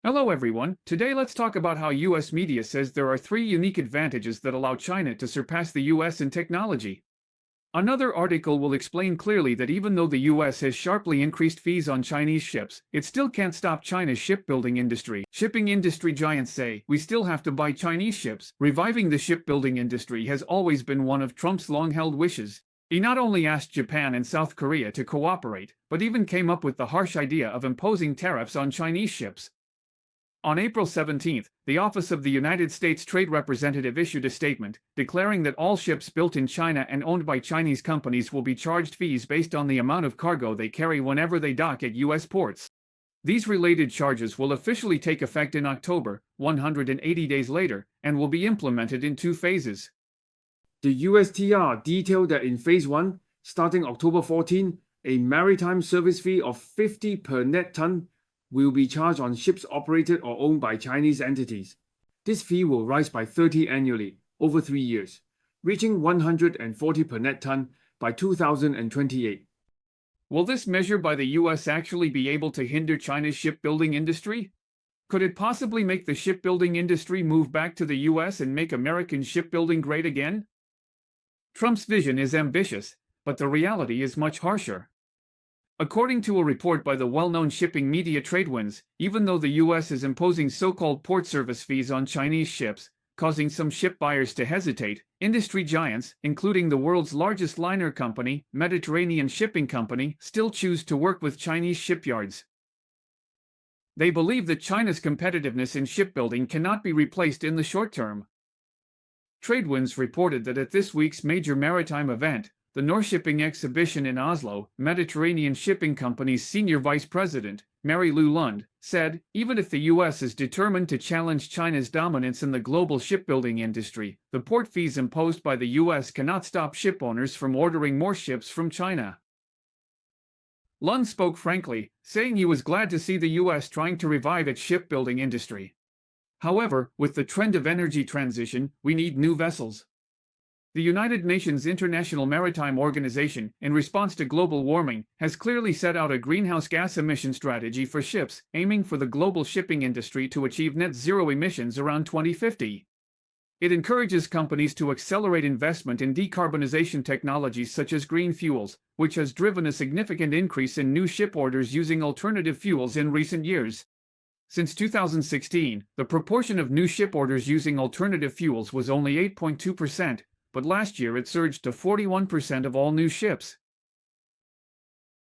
Hello everyone, today let's talk about how US media says there are 3 unique advantages that allow China to surpass the US in technology. Another article will explain clearly that even though the US has sharply increased fees on Chinese ships, it still can't stop China's shipbuilding industry. Shipping industry giants say, we still have to buy Chinese ships. Reviving the shipbuilding industry has always been one of Trump's long-held wishes. He not only asked Japan and South Korea to cooperate, but even came up with the harsh idea of imposing tariffs on Chinese ships. On April 17, the Office of the United States Trade Representative issued a statement, declaring that all ships built in China and owned by Chinese companies will be charged fees based on the amount of cargo they carry whenever they dock at U.S. ports. These related charges will officially take effect in October, 180 days later, and will be implemented in 2 phases. The USTR detailed that in Phase 1, starting October 14, a maritime service fee of $50 per net ton will be charged on ships operated or owned by Chinese entities. This fee will rise by 30 annually, over 3 years, reaching $140 per net ton by 2028. Will this measure by the US actually be able to hinder China's shipbuilding industry? Could it possibly make the shipbuilding industry move back to the US and make American shipbuilding great again? Trump's vision is ambitious, but the reality is much harsher. According to a report by the well-known shipping media Tradewinds, even though the U.S. is imposing so-called port service fees on Chinese ships, causing some ship buyers to hesitate, industry giants, including the world's largest liner company, Mediterranean Shipping Company, still choose to work with Chinese shipyards. They believe that China's competitiveness in shipbuilding cannot be replaced in the short term. Tradewinds reported that at this week's major maritime event, the Norshipping exhibition in Oslo, Mediterranean Shipping Company's senior vice president, Marie-Caroline Laurent, said, even if the U.S. is determined to challenge China's dominance in the global shipbuilding industry, the port fees imposed by the U.S. cannot stop shipowners from ordering more ships from China. Laurent spoke frankly, saying he was glad to see the U.S. trying to revive its shipbuilding industry. However, with the trend of energy transition, we need new vessels. The United Nations International Maritime Organization, in response to global warming, has clearly set out a greenhouse gas emission strategy for ships, aiming for the global shipping industry to achieve net zero emissions around 2050. It encourages companies to accelerate investment in decarbonization technologies such as green fuels, which has driven a significant increase in new ship orders using alternative fuels in recent years. Since 2016, the proportion of new ship orders using alternative fuels was only 8.2%, but last year it surged to 41% of all new ships.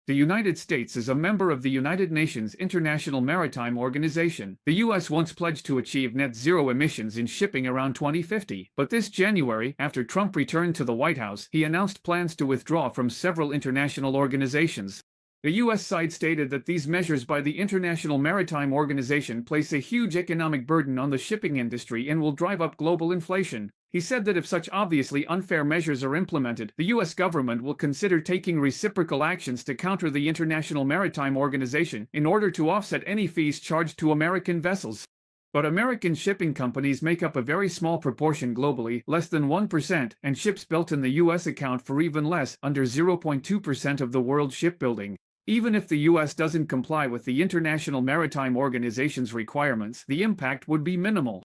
The United States is a member of the United Nations International Maritime Organization. The U.S. once pledged to achieve net zero emissions in shipping around 2050, but this January, after Trump returned to the White House, he announced plans to withdraw from several international organizations. The U.S. side stated that these measures by the International Maritime Organization place a huge economic burden on the shipping industry and will drive up global inflation. He said that if such obviously unfair measures are implemented, the U.S. government will consider taking reciprocal actions to counter the International Maritime Organization in order to offset any fees charged to American vessels. But American shipping companies make up a very small proportion globally, less than 1%, and ships built in the U.S. account for even less, under 0.2% of the world's shipbuilding. Even if the U.S. doesn't comply with the International Maritime Organization's requirements, the impact would be minimal.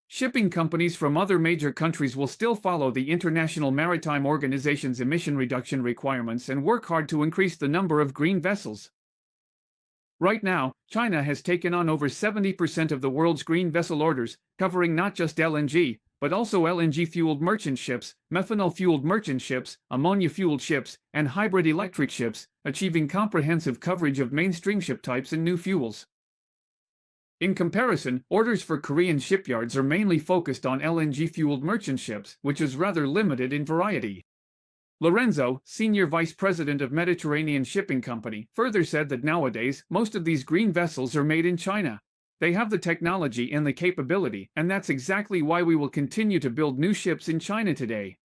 Shipping companies from other major countries will still follow the International Maritime Organization's emission reduction requirements and work hard to increase the number of green vessels. Right now, China has taken on over 70% of the world's green vessel orders, covering not just LNG, but also LNG-fueled merchant ships, methanol-fueled merchant ships, ammonia-fueled ships, and hybrid electric ships, achieving comprehensive coverage of mainstream ship types and new fuels. In comparison, orders for Korean shipyards are mainly focused on LNG-fueled merchant ships, which is rather limited in variety. Lorenzo, senior vice president of Mediterranean Shipping Company, further said that nowadays, most of these green vessels are made in China. They have the technology and the capability, and that's exactly why we will continue to build new ships in China today.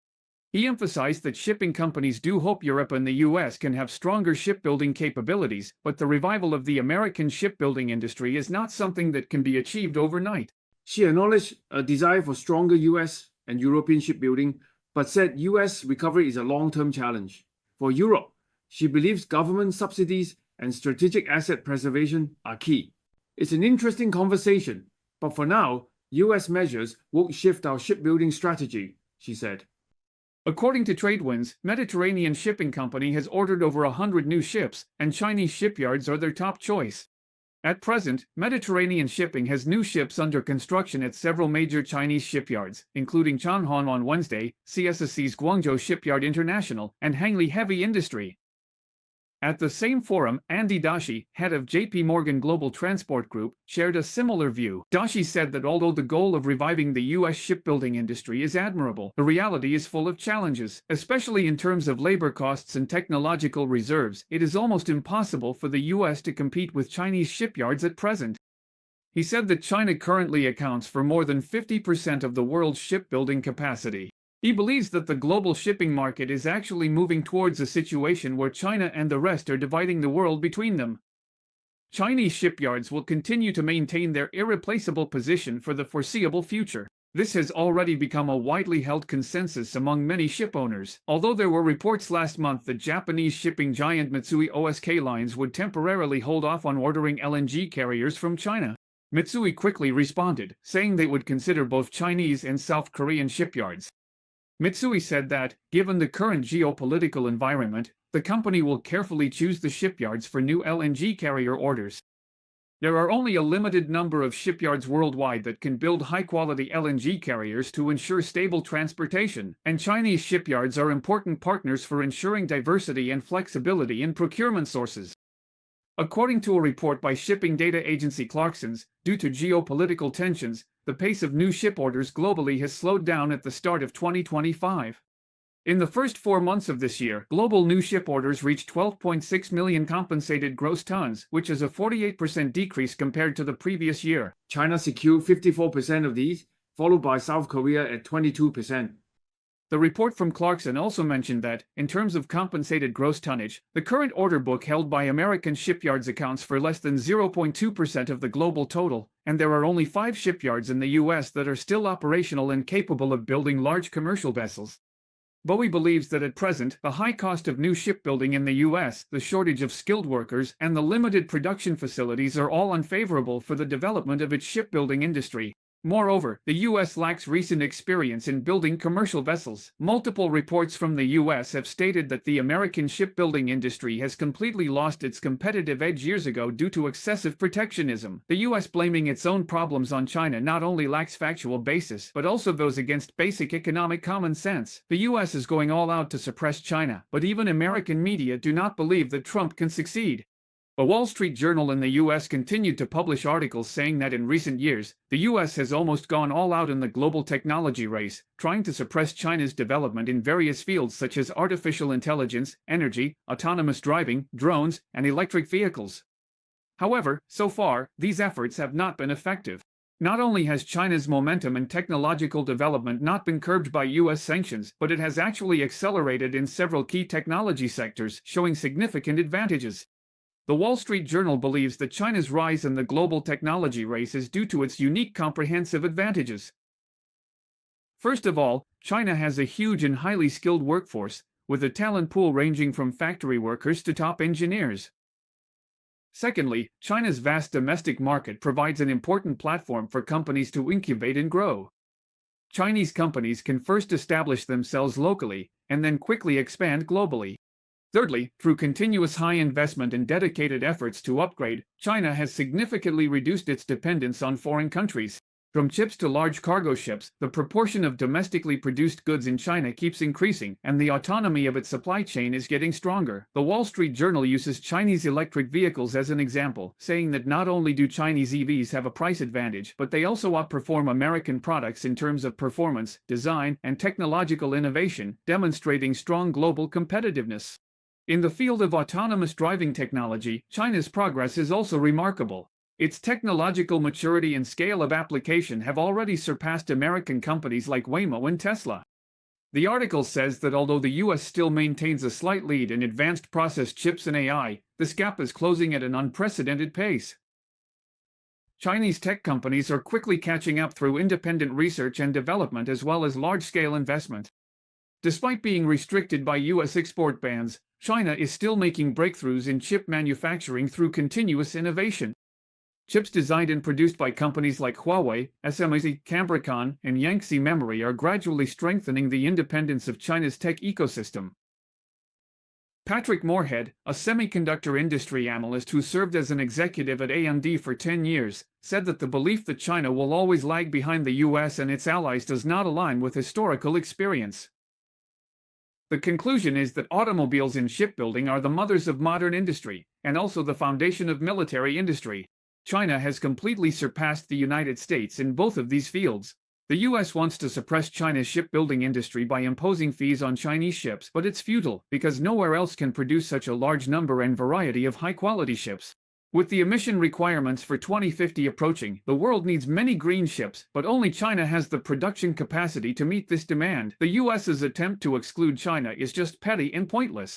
He emphasized that shipping companies do hope Europe and the US can have stronger shipbuilding capabilities, but the revival of the American shipbuilding industry is not something that can be achieved overnight. She acknowledged a desire for stronger US and European shipbuilding, but said US recovery is a long-term challenge. For Europe, she believes government subsidies and strategic asset preservation are key. It's an interesting conversation, but for now, US measures won't shift our shipbuilding strategy, she said. According to Tradewinds, Mediterranean Shipping Company has ordered over 100 new ships, and Chinese shipyards are their top choice. At present, Mediterranean Shipping has new ships under construction at several major Chinese shipyards, including Changhong on Wednesday, CSSC's Guangzhou Shipyard International, and Hangli Heavy Industry. At the same forum, Andy Dashi, head of JP Morgan Global Transport Group, shared a similar view. Dashi said that although the goal of reviving the U.S. shipbuilding industry is admirable, the reality is full of challenges, especially in terms of labor costs and technological reserves. It is almost impossible for the U.S. to compete with Chinese shipyards at present. He said that China currently accounts for more than 50% of the world's shipbuilding capacity. He believes that the global shipping market is actually moving towards a situation where China and the rest are dividing the world between them. Chinese shipyards will continue to maintain their irreplaceable position for the foreseeable future. This has already become a widely held consensus among many shipowners, although there were reports last month that Japanese shipping giant Mitsui O.S.K. Lines would temporarily hold off on ordering LNG carriers from China. Mitsui quickly responded, saying they would consider both Chinese and South Korean shipyards. Mitsui said that, given the current geopolitical environment, the company will carefully choose the shipyards for new LNG carrier orders. There are only a limited number of shipyards worldwide that can build high-quality LNG carriers to ensure stable transportation, and Chinese shipyards are important partners for ensuring diversity and flexibility in procurement sources. According to a report by shipping data agency Clarksons, due to geopolitical tensions, the pace of new ship orders globally has slowed down at the start of 2025. In the first 4 months of this year, global new ship orders reached 12.6 million compensated gross tons, which is a 48% decrease compared to the previous year. China secured 54% of these, followed by South Korea at 22%. The report from Clarkson also mentioned that, in terms of compensated gross tonnage, the current order book held by American shipyards accounts for less than 0.2% of the global total, and there are only 5 shipyards in the U.S. that are still operational and capable of building large commercial vessels. Bowie believes that at present, the high cost of new shipbuilding in the U.S., the shortage of skilled workers, and the limited production facilities are all unfavorable for the development of its shipbuilding industry. Moreover, the U.S. lacks recent experience in building commercial vessels. Multiple reports from the U.S. have stated that the American shipbuilding industry has completely lost its competitive edge years ago due to excessive protectionism. The U.S. blaming its own problems on China not only lacks factual basis, but also goes against basic economic common sense. The U.S. is going all out to suppress China, but even American media do not believe that Trump can succeed. A Wall Street Journal in the U.S. continued to publish articles saying that in recent years, the U.S. has almost gone all out in the global technology race, trying to suppress China's development in various fields such as artificial intelligence, energy, autonomous driving, drones, and electric vehicles. However, so far, these efforts have not been effective. Not only has China's momentum and technological development not been curbed by U.S. sanctions, but it has actually accelerated in several key technology sectors, showing significant advantages. The Wall Street Journal believes that China's rise in the global technology race is due to its unique comprehensive advantages. First of all, China has a huge and highly skilled workforce, with a talent pool ranging from factory workers to top engineers. Secondly, China's vast domestic market provides an important platform for companies to incubate and grow. Chinese companies can first establish themselves locally, and then quickly expand globally. Thirdly, through continuous high investment and dedicated efforts to upgrade, China has significantly reduced its dependence on foreign countries. From chips to large cargo ships, the proportion of domestically produced goods in China keeps increasing, and the autonomy of its supply chain is getting stronger. The Wall Street Journal uses Chinese electric vehicles as an example, saying that not only do Chinese EVs have a price advantage, but they also outperform American products in terms of performance, design, and technological innovation, demonstrating strong global competitiveness. In the field of autonomous driving technology, China's progress is also remarkable. Its technological maturity and scale of application have already surpassed American companies like Waymo and Tesla. The article says that although the US still maintains a slight lead in advanced process chips and AI, this gap is closing at an unprecedented pace. Chinese tech companies are quickly catching up through independent research and development as well as large-scale investment. Despite being restricted by US export bans, China is still making breakthroughs in chip manufacturing through continuous innovation. Chips designed and produced by companies like Huawei, SMIC, Cambricon, and Yangtze Memory are gradually strengthening the independence of China's tech ecosystem. Patrick Moorhead, a semiconductor industry analyst who served as an executive at AMD for 10 years, said that the belief that China will always lag behind the US and its allies does not align with historical experience. The conclusion is that automobiles and shipbuilding are the mothers of modern industry, and also the foundation of military industry. China has completely surpassed the United States in both of these fields. The US wants to suppress China's shipbuilding industry by imposing fees on Chinese ships, but it's futile, because nowhere else can produce such a large number and variety of high-quality ships. With the emission requirements for 2050 approaching, the world needs many green ships, but only China has the production capacity to meet this demand. The US's attempt to exclude China is just petty and pointless.